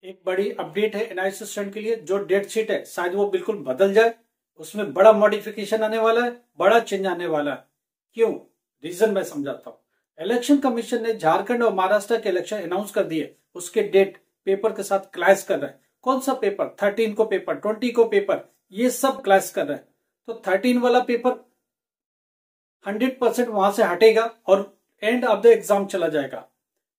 एक बड़ी अपडेट है एनआईएस स्टूडेंट के लिए। जो डेट शीट है शायद वो बिल्कुल बदल जाए, उसमें बड़ा मॉडिफिकेशन आने वाला है, बड़ा चेंज आने वाला है। क्यों? रीजन मैं समझाता हूँ। इलेक्शन कमीशन ने झारखंड और महाराष्ट्र के इलेक्शन अनाउंस कर दिए, उसके डेट पेपर के साथ क्लैश कर रहे हैं। कौन सा पेपर? 13 को पेपर, 20 को पेपर, ये सब क्लैश कर रहे हैं। तो 13 वाला पेपर 100% वहां से हटेगा और एंड ऑफ द एग्जाम चला जाएगा।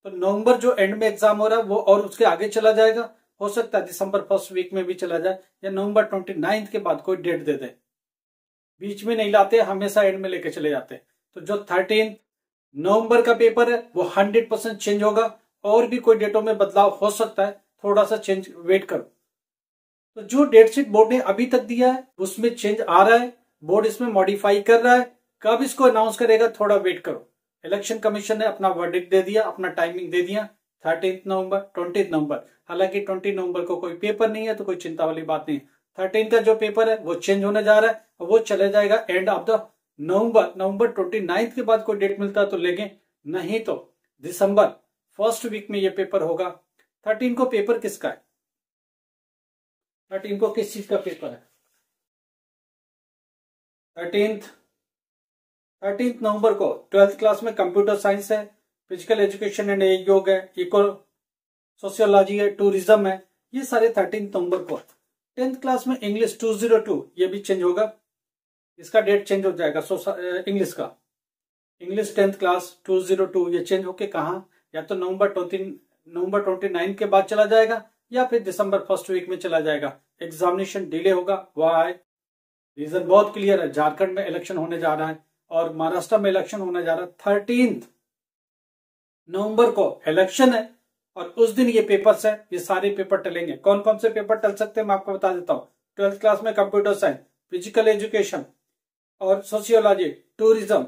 तो नवंबर जो एंड में एग्जाम हो रहा है वो और उसके आगे चला जाएगा। हो सकता है दिसंबर फर्स्ट वीक में भी चला जाए, या नवंबर 29 के बाद कोई डेट दे दे। बीच में नहीं लाते, हमेशा एंड में लेके चले जाते। तो जो 13 नवंबर का पेपर है वो 100% चेंज होगा। और भी कोई डेटों में बदलाव हो सकता है, थोड़ा सा चेंज वेट करो। तो जो डेट शीट बोर्ड ने अभी तक दिया है उसमें चेंज आ रहा है, बोर्ड इसमें मॉडिफाई कर रहा है। कब इसको अनाउंस करेगा, थोड़ा वेट करो। इलेक्शन कमीशन ने अपना वर्डिक्ट दे दिया, अपना टाइमिंग दे दिया, 13 नवंबर, 20 नवंबर। हालांकि 20 नवंबर को कोई पेपर नहीं है तो कोई चिंता वाली बात नहीं है। 13 का जो पेपर है वो चेंज होने जा रहा है और वो चले जाएगा एंड ऑफ द नवंबर। नवंबर 29 के बाद कोई डेट मिलता है तो लेंगे, नहीं तो दिसंबर फर्स्ट वीक में ये पेपर होगा। 13 को पेपर किसका है? 13 को किस चीज का पेपर है? 13 नवंबर को 12th क्लास में कंप्यूटर साइंस है, फिजिकल एजुकेशन एंड योग है, इको सोशियोलॉजी है, टूरिज्म है। ये सारे 13 नवंबर को। 10th क्लास में इंग्लिश 202, ये भी चेंज होगा, इसका डेट चेंज हो जाएगा। इंग्लिश का, इंग्लिश 10th क्लास 202 ये चेंज होके कहा, या तो नवंबर 29 के बाद चला जाएगा या फिर दिसंबर फर्स्ट वीक में चला जाएगा। एग्जामिनेशन डिले होगा। वाई? रीजन बहुत क्लियर है। झारखंड में इलेक्शन होने जा रहा है और महाराष्ट्र में इलेक्शन होने जा रहा है। 13 नवंबर को इलेक्शन है और उस दिन ये पेपर्स है, ये सारे पेपर टलेंगे। कौन कौन से पेपर टल सकते हैं मैं आपको बता देता हूँ। 12th क्लास में कंप्यूटर साइंस, फिजिकल एजुकेशन और सोशियोलॉजी, टूरिज्म,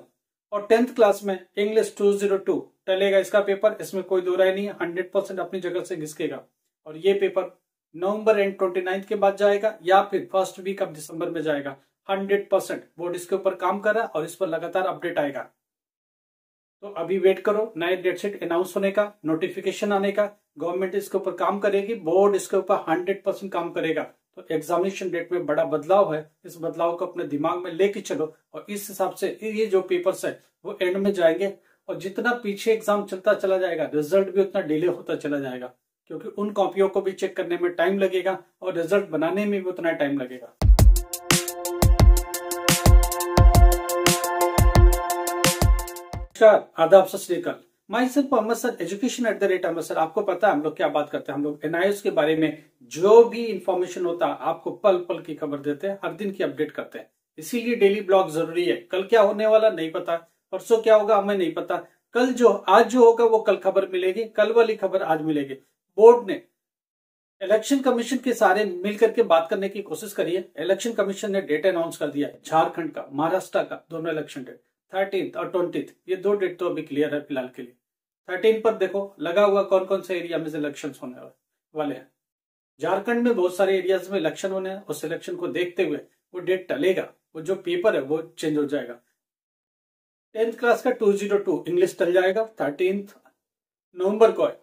और 10th क्लास में इंग्लिश 202 टलेगा इसका पेपर। इसमें कोई दो राय नहीं है, 100% अपनी जगह से घिसकेगा। और ये पेपर नवंबर एंड 29 के बाद जाएगा या फिर फर्स्ट वीक ऑफ दिसंबर में जाएगा। 100% बोर्ड इसके ऊपर काम कर रहा है और इस पर लगातार अपडेट आएगा। तो अभी वेट करो नए डेट शीट अनाउंस होने का, नोटिफिकेशन आने का। गवर्नमेंट इसके ऊपर काम करेगी, बोर्ड इसके ऊपर 100% काम करेगा। तो एग्जामिनेशन डेट में बड़ा बदलाव है, इस बदलाव को अपने दिमाग में लेके चलो और इस हिसाब से ये जो पेपर्स है वो एंड में जाएंगे। और जितना पीछे एग्जाम चलता चला जाएगा रिजल्ट भी उतना डिले होता चला जाएगा, क्योंकि उन कॉपियों को भी चेक करने में टाइम लगेगा और रिजल्ट बनाने में भी उतना टाइम लगेगा। नमस्कार, आदाब, सत श्री अकाल। Myself Ahmad sir, education @Ahmad sir. आपको पता है हम लोग क्या बात करते हैं? हम लोग एनआईएस के बारे में जो भी इंफॉर्मेशन होता है आपको पल पल की खबर देते हैं, हर दिन की अपडेट करते हैं। इसीलिए डेली ब्लॉग जरूरी है। कल क्या होने वाला नहीं पता, परसों क्या होगा हमें नहीं पता, आज जो होगा वो कल खबर मिलेगी, कल वाली खबर आज मिलेगी। बोर्ड ने इलेक्शन कमीशन के सारे मिलकर के बात करने की कोशिश करी है। इलेक्शन कमीशन ने डेट अनाउंस कर दिया है, झारखंड का, महाराष्ट्र का, दोनों इलेक्शन डेट 13 और 20। ये दो डेट तो अभी क्लियर है फिलहाल के लिए। 13 पर देखो लगा हुआ कौन कौन से एरिया में इलेक्शन होने वाले हैं। झारखंड में बहुत सारे एरियाज में इलेक्शन होने हैं। उस इलेक्शन को देखते हुए वो डेट टलेगा, वो जो पेपर है वो चेंज हो जाएगा। 10th क्लास का 202 इंग्लिश टल जाएगा, 13 नवंबर को है।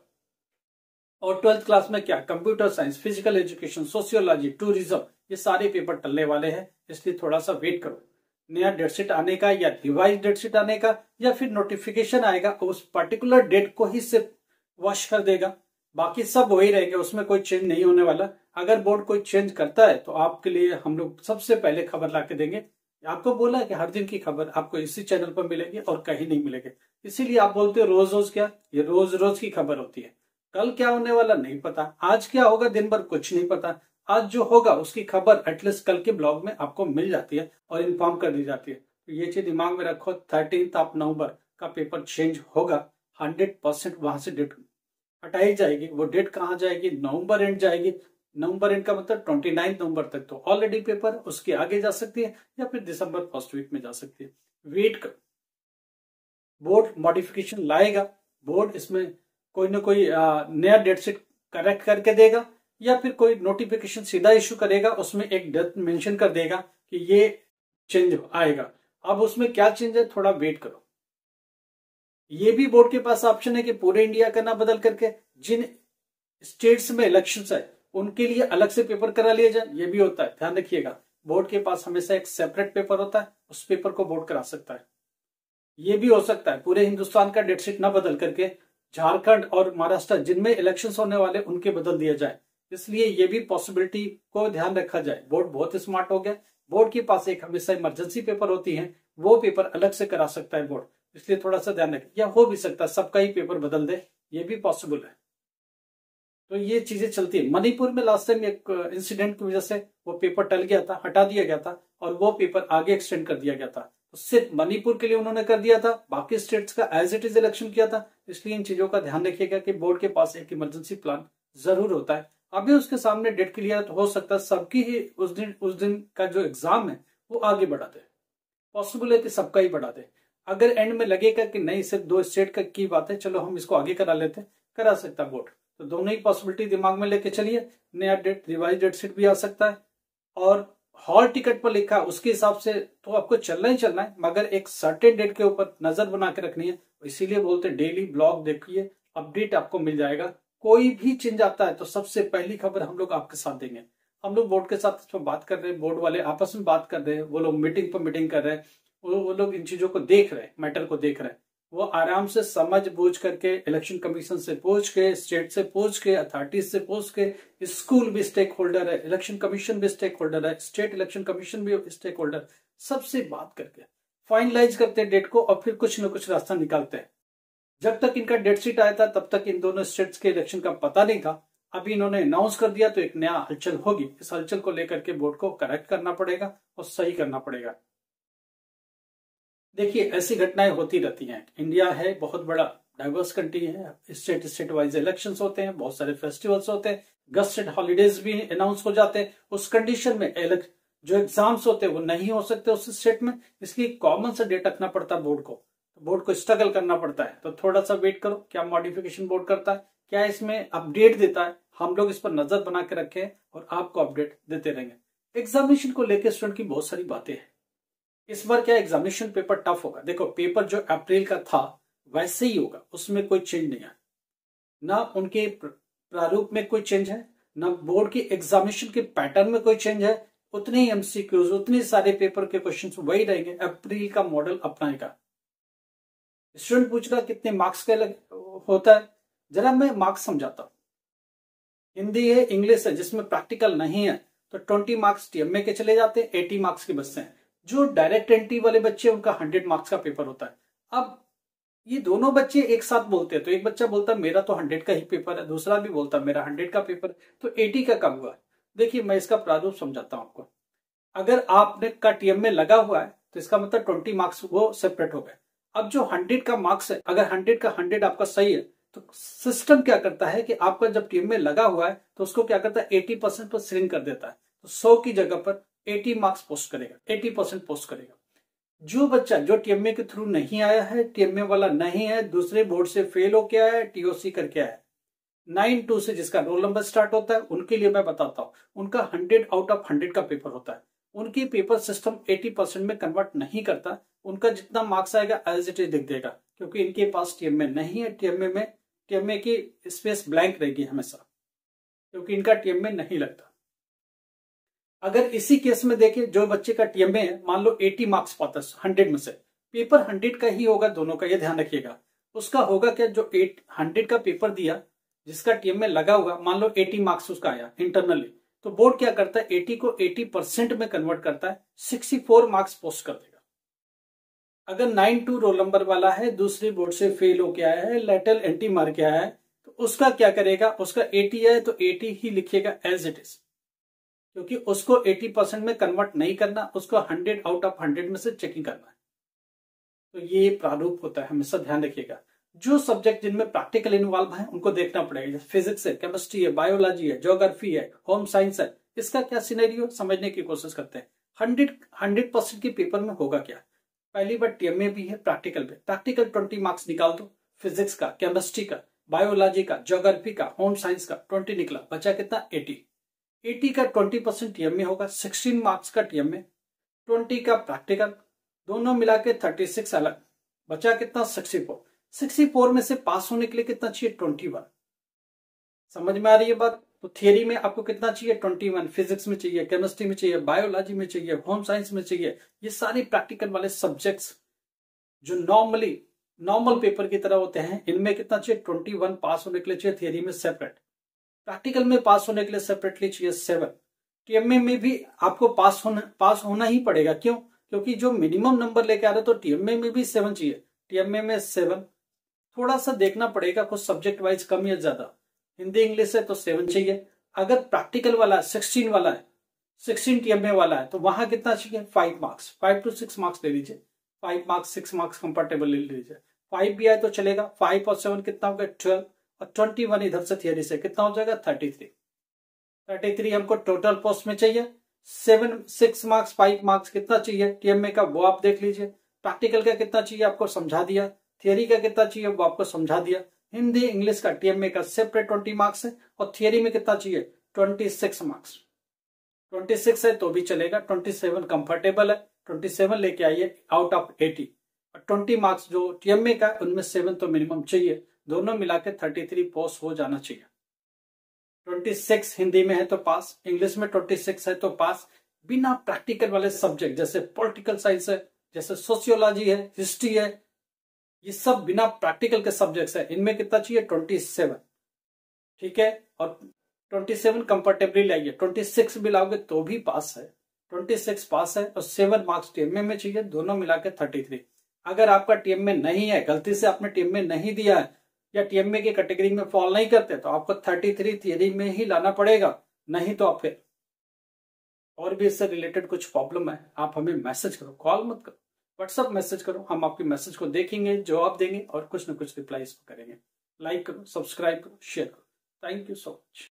और 12th क्लास में क्या, computer science, physical education, sociology, tourism, ये सारे पेपर टलने वाले हैं। इसलिए थोड़ा सा वेट करो नया डेट शीट आने का, या रिवाइज डेट शीट आने का, या फिर नोटिफिकेशन आएगा उस पर्टिकुलर डेट को ही सिर्फ वॉश कर देगा। बाकी सब वही रहेंगे, उसमें कोई चेंज नहीं होने वाला। अगर बोर्ड कोई चेंज करता है तो आपके लिए हम लोग सबसे पहले खबर ला के देंगे। आपको बोला है कि हर दिन की खबर आपको इसी चैनल पर मिलेगी और कहीं नहीं मिलेगी। इसीलिए आप बोलते हो रोज रोज क्या, ये रोज रोज की खबर होती है। कल क्या होने वाला नहीं पता, आज क्या होगा दिन भर कुछ नहीं पता। आज जो होगा उसकी खबर एटलीस्ट कल के ब्लॉग में आपको मिल जाती है और इन्फॉर्म कर दी जाती है। तो ये चीज दिमाग में रखो, 13 नवंबर का पेपर चेंज होगा। 100% वहां से डेट हटाई जाएगी। वो डेट कहाँ जाएगी? नवंबर एंड जाएगी। नवंबर एंड का मतलब 29 नवंबर तक तो ऑलरेडी पेपर, उसके आगे जा सकती है या फिर दिसंबर फर्स्ट वीक में जा सकती है। वेट कर, बोर्ड मॉडिफिकेशन लाएगा। बोर्ड इसमें कोई ना कोई नया डेट शीट करेक्ट करके देगा, या फिर कोई नोटिफिकेशन सीधा इशू करेगा, उसमें एक डेट मेंशन कर देगा कि ये चेंज आएगा। अब उसमें क्या चेंज है, थोड़ा वेट करो। ये भी बोर्ड के पास ऑप्शन है कि पूरे इंडिया का ना बदल करके जिन स्टेट्स में इलेक्शंस है उनके लिए अलग से पेपर करा लिया जाए, ये भी होता है, ध्यान रखिएगा। बोर्ड के पास हमेशा एक सेपरेट पेपर होता है, उस पेपर को बोर्ड करा सकता है। ये भी हो सकता है पूरे हिंदुस्तान का डेट शीट ना बदल करके झारखंड और महाराष्ट्र जिनमें इलेक्शंस होने वाले उनके बदल दिया जाए। इसलिए ये भी पॉसिबिलिटी को ध्यान रखा जाए। बोर्ड बहुत स्मार्ट हो गया, बोर्ड के पास एक हमेशा इमरजेंसी पेपर होती है, वो पेपर अलग से करा सकता है बोर्ड। इसलिए थोड़ा सा ध्यान रखें। या हो भी सकता है सबका ही पेपर बदल दे, ये भी पॉसिबल है। तो ये चीजें चलती है। मणिपुर में लास्ट टाइम एक इंसिडेंट की वजह से वो पेपर टल गया था, हटा दिया गया था और वो पेपर आगे एक्सटेंड कर दिया गया था। तो सिर्फ मणिपुर के लिए उन्होंने कर दिया था, बाकी स्टेट्स का एज इट इज इलेक्शन किया था। इसलिए इन चीजों का ध्यान रखिएगा कि बोर्ड के पास एक इमरजेंसी प्लान जरूर होता है। अभी उसके सामने डेट क्लियर तो हो सकता है सबकी ही उस दिन का जो एग्जाम है वो आगे बढ़ा दे। पॉसिबल है कि सबका ही बढ़ा दे। अगर एंड में लगेगा कि नहीं सिर्फ 2 स्टेट का की बात है, चलो हम इसको आगे करा लेते हैं, करा सकता बोर्ड। तो दोनों ही पॉसिबिलिटी दिमाग में लेके चलिए। नया डेट रिवाइज डेट शीट भी आ सकता है और हॉल टिकट पर लिखा उसके हिसाब से तो आपको चलना ही चलना है, मगर एक सर्टेन डेट के ऊपर नजर बना के रखनी है। इसीलिए बोलते हैं डेली ब्लॉग देखिए, अपडेट आपको मिल जाएगा। कोई भी चेंज आता है तो सबसे पहली खबर हम लोग आपके साथ देंगे। हम लोग बोर्ड के साथ इस पर बात कर रहे हैं, बोर्ड वाले आपस में बात कर रहे हैं, वो लोग मीटिंग पर मीटिंग कर रहे हैं, वो लोग इन चीजों को देख रहे हैं, मैटर को देख रहे हैं। वो आराम से समझ बूझ करके इलेक्शन कमीशन से पूछ के, स्टेट से पूछ के, अथॉरिटीज से पूछ के, स्कूल भी स्टेक होल्डर है, इलेक्शन कमीशन भी स्टेक होल्डर है, स्टेट इलेक्शन कमीशन भी स्टेक होल्डर, सबसे बात करके फाइनलाइज करते हैं डेट को और फिर कुछ न कुछ रास्ता निकालते हैं। जब तक इनका डेट शीट आया था तब तक इन दोनों स्टेट्स के इलेक्शन का पता नहीं था। अभी इन्होंने अनाउंस कर दिया तो एक नया हलचल होगी। इस हलचल को लेकर के बोर्ड को करेक्ट करना पड़ेगा और सही करना पड़ेगा। देखिए ऐसी घटनाएं होती रहती हैं। इंडिया है बहुत बड़ा डाइवर्स कंट्री है, स्टेट वाइज इलेक्शंस होते हैं, बहुत सारे फेस्टिवल्स होते हैं, गस्टेड हॉलीडेज भी अनाउंस हो जाते हैं। उस कंडीशन में जो एग्जाम्स होते हैं वो नहीं हो सकते उस स्टेट में। इसलिए कॉमन सा डेट रखना पड़ता है बोर्ड को, तो बोर्ड को स्ट्रगल करना पड़ता है। तो थोड़ा सा वेट करो, क्या मॉडिफिकेशन बोर्ड करता है, क्या इसमें अपडेट देता है, हम लोग इस पर नजर बना के रखें और आपको अपडेट देते रहेंगे। एग्जामिनेशन को लेकर स्टूडेंट की बहुत सारी बातें हैं। इस बार क्या एग्जामिनेशन पेपर टफ होगा। देखो पेपर जो अप्रैल का था वैसे ही होगा, उसमें कोई चेंज नहीं है, ना उनके प्रारूप में कोई चेंज है, ना बोर्ड की एग्जामिनेशन के पैटर्न में कोई चेंज है। उतने ही एमसीक्यूज, उतने सारे पेपर के क्वेश्चंस वही रहेंगे, अप्रैल का मॉडल अपनाएगा। स्टूडेंट पूछ रहा कितने मार्क्स का होता है, जरा मैं मार्क्स समझाता हूं। हिंदी है, इंग्लिश है, जिसमें प्रैक्टिकल नहीं है तो 20 मार्क्स टीएमए के चले जाते हैं, 80 मार्क्स की बचते हैं। जो डायरेक्ट एंट्री वाले बच्चे उनका 100 मार्क्स का पेपर होता है। अब ये दोनों बच्चे एक साथ बोलते हैं तो एक बच्चा बोलता है मेरा तो 100 का ही पेपर है, दूसरा भी बोलता है मेरा 100 का पेपर है, तो 80 का कब हुआ। देखिए मैं इसका प्रारूप समझाता हूं आपको। अगर आपने का टीएमए लगा हुआ है तो इसका मतलब 20 मार्क्स वो सेपरेट हो गए। अब जो 100 का मार्क्स है, अगर 100 का 100 आपका सही है तो सिस्टम क्या करता है कि आपका जब टीएमए लगा हुआ है तो उसको क्या करता है 80% पर श्रिंक कर देता है। तो 100 की जगह पर 80 मार्क्स पोस्ट करेगा, 80% पोस्ट करेगा। जो बच्चा जो टीएमए के थ्रू नहीं आया है, टीएमए वाला नहीं है, दूसरे बोर्ड से फेल हो गया है, टीओसी करके आया है, 92 से जिसका रोल नंबर स्टार्ट होता है, उनके लिए मैं बताता हूं उनका 100 आउट ऑफ 100 का पेपर होता है। उनकी पेपर सिस्टम 80% में कन्वर्ट नहीं करता। उनका जितना मार्क्स आएगा एज इट इज लिख देगा, क्योंकि इनके पास टीएमए नहीं है। टीएमए की स्पेस ब्लैंक रहेगी हमेशा, क्योंकि इनका टीएमए नहीं लगता। अगर इसी केस में देखें, जो बच्चे का टीएमए है मान लो 80 मार्क्स पाता है 100 में से, पेपर 100 का ही होगा दोनों का, ये ध्यान रखिएगा। उसका होगा क्या, जो 100 का पेपर दिया जिसका टीएमए लगा हुआ, मान लो 80 मार्क्स उसका आया इंटरनली, तो बोर्ड क्या करता है 80 को 80% में कन्वर्ट करता है, 64 मार्क्स पोस्ट कर देगा। अगर 92 रोल नंबर वाला है, दूसरे बोर्ड से फेल होके आया है, लेटरल एंटी मार के आया है, तो उसका क्या करेगा, उसका 80 है तो 80 ही लिखेगा एज इट इज, क्योंकि उसको 80% में कन्वर्ट नहीं करना, उसको 100 आउट ऑफ 100 में से चेकिंग करना है। तो ये प्रारूप होता है, हमेशा ध्यान रखिएगा। जो सब्जेक्ट जिनमें प्रैक्टिकल इन्वॉल्व है उनको देखना पड़ेगा, जैसे फिजिक्स है, केमिस्ट्री है, बायोलॉजी है, ज्योग्राफी है, होम साइंस है, इसका क्या सिनेरियो समझने की कोशिश करते हैं। 100% के पेपर में होगा क्या, पहली बार टीएमए भी है, प्रैक्टिकल भी। प्रैक्टिकल 20 मार्क्स निकाल दो, फिजिक्स का, केमिस्ट्री का, बायोलॉजी का, ज्योग्राफी का, होम साइंस का 20 निकला, बचा कितना 80 का 20% टीएमए होगा, 16 मार्क्स का टीएमए, 20 का प्रैक्टिकल, दोनों मिला के 36 अलग, बचा कितना 64। 64 में से पास होने के लिए कितना चाहिए 21। समझ में आ रही है बात? तो थियरी में आपको कितना चाहिए 21, फिजिक्स में चाहिए, केमिस्ट्री में चाहिए, बायोलॉजी में चाहिए, होम साइंस में चाहिए। ये सारे प्रैक्टिकल वाले सब्जेक्ट्स जो नॉर्मल पेपर की तरह होते हैं, इनमें कितना चाहिए 21 पास होने के लिए चाहिए थियरी में सेपरेट, प्रैक्टिकल में पास होने के लिए सेपरेटली चाहिए 7। टीएमए में भी आपको पास होना ही पड़ेगा। क्यों? क्योंकि जो मिनिमम नंबर लेके आ रहे, तो टीएमए में भी 7 चाहिए। टीएमए में 7 थोड़ा सा देखना पड़ेगा, कुछ सब्जेक्ट वाइज कम या ज्यादा। हिंदी इंग्लिश है तो 7 चाहिए। अगर प्रैक्टिकल वाला 16 वाला है, 16 टीएमए वाला है, तो वहां कितना चाहिए 5 मार्क्स, 5 to 6 मार्क्स ले लीजिए। 5 मार्क्स 6 मार्क्स कंफर्टेबल ले लीजिए। 5 भी आए तो चलेगा। 5 और 7 कितना हो गया 12, और 21 इधर से थियरी से कितना हो जाएगा 33। 33 हमको टोटल पोस्ट में चाहिए। 6 मार्क्स 5 मार्क्स कितना चाहिए टीएमए का, वो आप देख लीजिए। प्रैक्टिकल का कितना चाहिए आपको समझा दिया, थियरी का कितना चाहिए वो आपको समझा दिया। हिंदी इंग्लिश का टीएमए का सेपरेट 20 मार्क्स है, और थियरी में कितना चाहिए 26 मार्क्स। 26 है तो भी चलेगा, 27 कंफर्टेबल है, 27 लेके आइए आउट ऑफ 80। और 20 मार्क्स जो टीएमए का उनमें 7 तो मिनिमम चाहिए। दोनों मिला के 33 पोस्ट हो जाना चाहिए। 26 हिंदी में है तो पास, इंग्लिश में 26 है तो पास। बिना प्रैक्टिकल वाले सब्जेक्ट जैसे पॉलिटिकल साइंस है, जैसे सोशियोलॉजी है, हिस्ट्री है, ये सब बिना प्रैक्टिकल के सब्जेक्ट्स है, इनमें कितना चाहिए 27। ठीक है, और 27 कंफर्टेबली लाइए। 26 भी लाओगे तो भी पास है, 26 पास है, और 7 मार्क्स टीएमए में चाहिए। दोनों मिला के 33। अगर आपका टीएमए नहीं है, गलती से आपने टीएमए नहीं दिया है, या टीएमए की कैटेगरी में फॉल नहीं करते, तो आपको 33 थियरी में ही लाना पड़ेगा। नहीं तो आप फिर और भी इससे रिलेटेड कुछ प्रॉब्लम है, आप हमें मैसेज करो, कॉल मत करो, व्हाट्सएप मैसेज करो। हम आपके मैसेज को देखेंगे, जवाब देंगे, और कुछ ना कुछ रिप्लाई इसको करेंगे। लाइक करो, सब्सक्राइब करो, शेयर करो। Thank you so much.